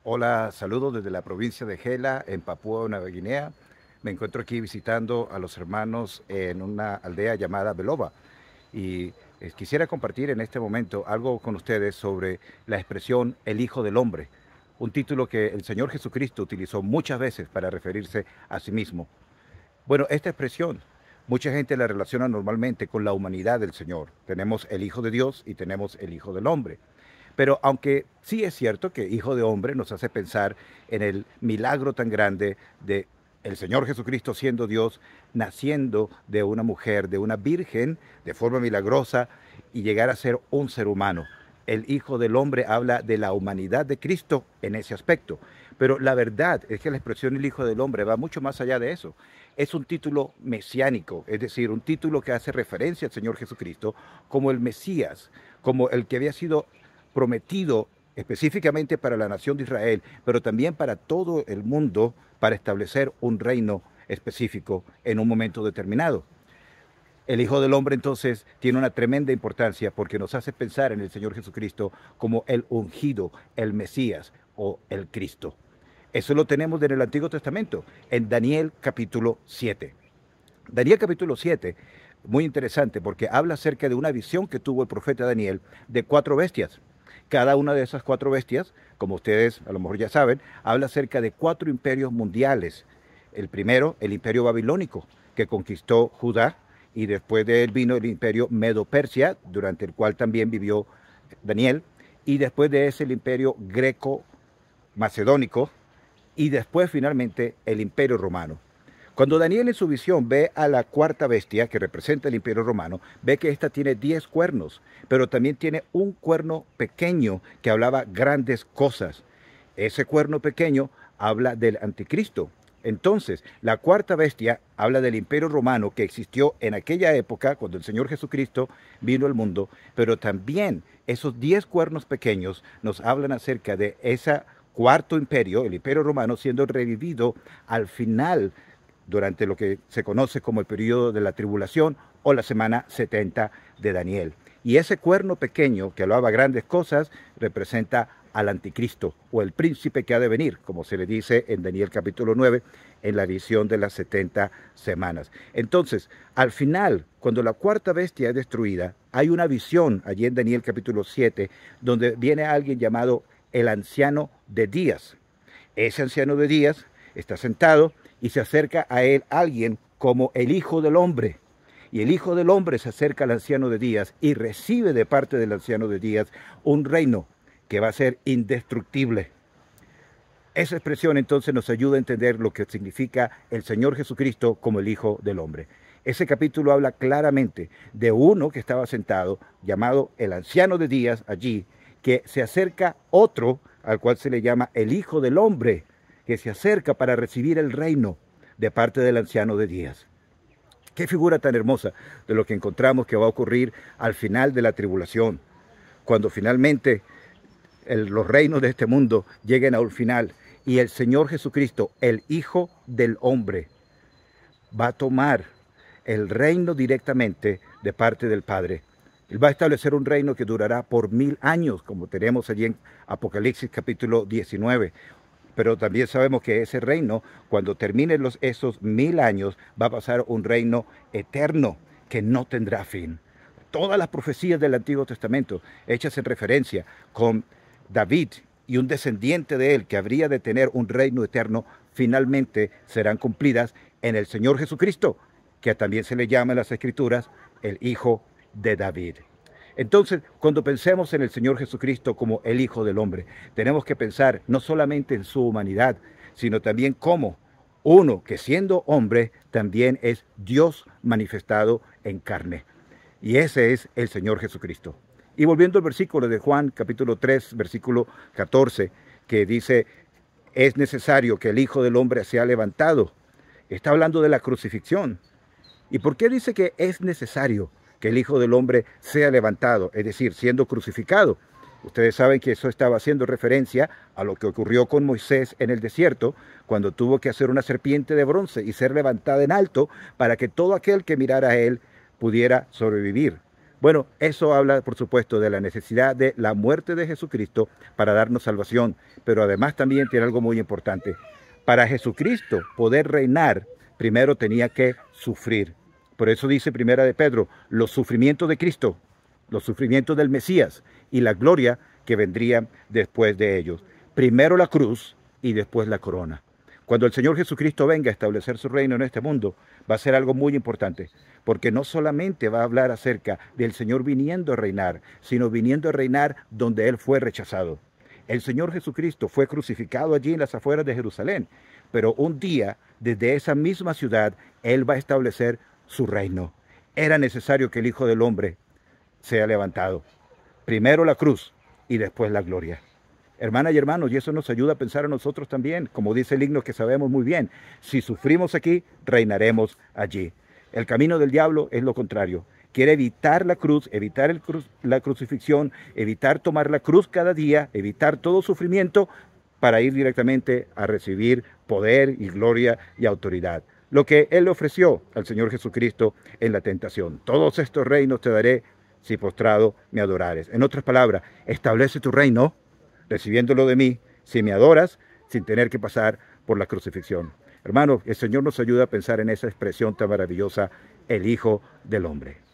Hola, saludos desde la provincia de Gela, en Papúa Nueva Guinea. Me encuentro aquí visitando a los hermanos en una aldea llamada Beloba y quisiera compartir en este momento algo con ustedes sobre la expresión el Hijo del Hombre, un título que el Señor Jesucristo utilizó muchas veces para referirse a sí mismo. Bueno, esta expresión mucha gente la relaciona normalmente con la humanidad del Señor. Tenemos el Hijo de Dios y tenemos el Hijo del Hombre. Pero aunque sí es cierto que Hijo de Hombre nos hace pensar en el milagro tan grande de el Señor Jesucristo siendo Dios, naciendo de una mujer, de una virgen, de forma milagrosa, y llegar a ser un ser humano. El Hijo del Hombre habla de la humanidad de Cristo en ese aspecto. Pero la verdad es que la expresión el Hijo del Hombre va mucho más allá de eso. Es un título mesiánico, es decir, un título que hace referencia al Señor Jesucristo como el Mesías, como el que había sido prometido específicamente para la nación de Israel, pero también para todo el mundo, para establecer un reino específico en un momento determinado. El Hijo del Hombre entonces tiene una tremenda importancia porque nos hace pensar en el Señor Jesucristo como el ungido, el Mesías o el Cristo. Eso lo tenemos en el Antiguo Testamento, en Daniel capítulo 7. Daniel capítulo 7, muy interesante porque habla acerca de una visión que tuvo el profeta Daniel de 4 bestias. Cada una de esas 4 bestias, como ustedes a lo mejor ya saben, habla acerca de 4 imperios mundiales. El primero, el imperio babilónico, que conquistó Judá, y después de él vino el imperio Medo-Persia, durante el cual también vivió Daniel, y después de ese el imperio greco-macedónico, y después finalmente el imperio romano. Cuando Daniel en su visión ve a la 4 bestia, que representa el imperio romano, ve que ésta tiene 10 cuernos, pero también tiene un cuerno pequeño que hablaba grandes cosas. Ese cuerno pequeño habla del anticristo. Entonces, la 4 bestia habla del imperio romano que existió en aquella época, cuando el Señor Jesucristo vino al mundo, pero también esos 10 cuernos pequeños nos hablan acerca de ese cuarto imperio, el imperio romano, siendo revivido al final durante lo que se conoce como el periodo de la tribulación o la semana 70 de Daniel. Y ese cuerno pequeño que hablaba grandes cosas representa al anticristo o el príncipe que ha de venir, como se le dice en Daniel capítulo 9, en la visión de las 70 semanas. Entonces, al final, cuando la 4 bestia es destruida, hay una visión allí en Daniel capítulo 7, donde viene alguien llamado el anciano de días. Ese anciano de días está sentado y se acerca a él alguien como el Hijo del Hombre. Y el Hijo del Hombre se acerca al anciano de días y recibe de parte del anciano de días un reino que va a ser indestructible. Esa expresión entonces nos ayuda a entender lo que significa el Señor Jesucristo como el Hijo del Hombre. Ese capítulo habla claramente de uno que estaba sentado, llamado el anciano de días allí, que se acerca otro al cual se le llama el Hijo del Hombre, que se acerca para recibir el reino de parte del anciano de días. Qué figura tan hermosa de lo que encontramos que va a ocurrir al final de la tribulación, cuando finalmente los reinos de este mundo lleguen a un final y el Señor Jesucristo, el Hijo del Hombre, va a tomar el reino directamente de parte del Padre. Él va a establecer un reino que durará por 1000 años, como tenemos allí en Apocalipsis capítulo 19. Pero también sabemos que ese reino, cuando terminen esos 1000 años, va a pasar un reino eterno que no tendrá fin. Todas las profecías del Antiguo Testamento, hechas en referencia con David y un descendiente de él que habría de tener un reino eterno, finalmente serán cumplidas en el Señor Jesucristo, que también se le llama en las Escrituras el Hijo de David. Entonces, cuando pensemos en el Señor Jesucristo como el Hijo del Hombre, tenemos que pensar no solamente en su humanidad, sino también como uno que siendo hombre también es Dios manifestado en carne. Y ese es el Señor Jesucristo. Y volviendo al versículo de Juan capítulo 3, versículo 14, que dice, es necesario que el Hijo del Hombre sea levantado. Está hablando de la crucifixión. ¿Y por qué dice que es necesario que el Hijo del Hombre sea levantado, es decir, siendo crucificado? Ustedes saben que eso estaba haciendo referencia a lo que ocurrió con Moisés en el desierto, cuando tuvo que hacer una serpiente de bronce y ser levantada en alto para que todo aquel que mirara a él pudiera sobrevivir. Bueno, eso habla, por supuesto, de la necesidad de la muerte de Jesucristo para darnos salvación, pero además también tiene algo muy importante. Para Jesucristo poder reinar, primero tenía que sufrir. Por eso dice Primera de Pedro, los sufrimientos de Cristo, los sufrimientos del Mesías y la gloria que vendría después de ellos. Primero la cruz y después la corona. Cuando el Señor Jesucristo venga a establecer su reino en este mundo, va a ser algo muy importante, porque no solamente va a hablar acerca del Señor viniendo a reinar, sino viniendo a reinar donde Él fue rechazado. El Señor Jesucristo fue crucificado allí en las afueras de Jerusalén, pero un día, desde esa misma ciudad, Él va a establecer su reino. Era necesario que el Hijo del Hombre sea levantado. Primero la cruz y después la gloria. Hermanas y hermanos, y eso nos ayuda a pensar a nosotros también, como dice el himno que sabemos muy bien, si sufrimos aquí, reinaremos allí. El camino del diablo es lo contrario. Quiere evitar la cruz, evitar la crucifixión, evitar tomar la cruz cada día, evitar todo sufrimiento para ir directamente a recibir poder y gloria y autoridad. Lo que Él le ofreció al Señor Jesucristo en la tentación. Todos estos reinos te daré si postrado me adorares. En otras palabras, establece tu reino recibiéndolo de mí, si me adoras, sin tener que pasar por la crucifixión. Hermanos, el Señor nos ayuda a pensar en esa expresión tan maravillosa, el Hijo del Hombre.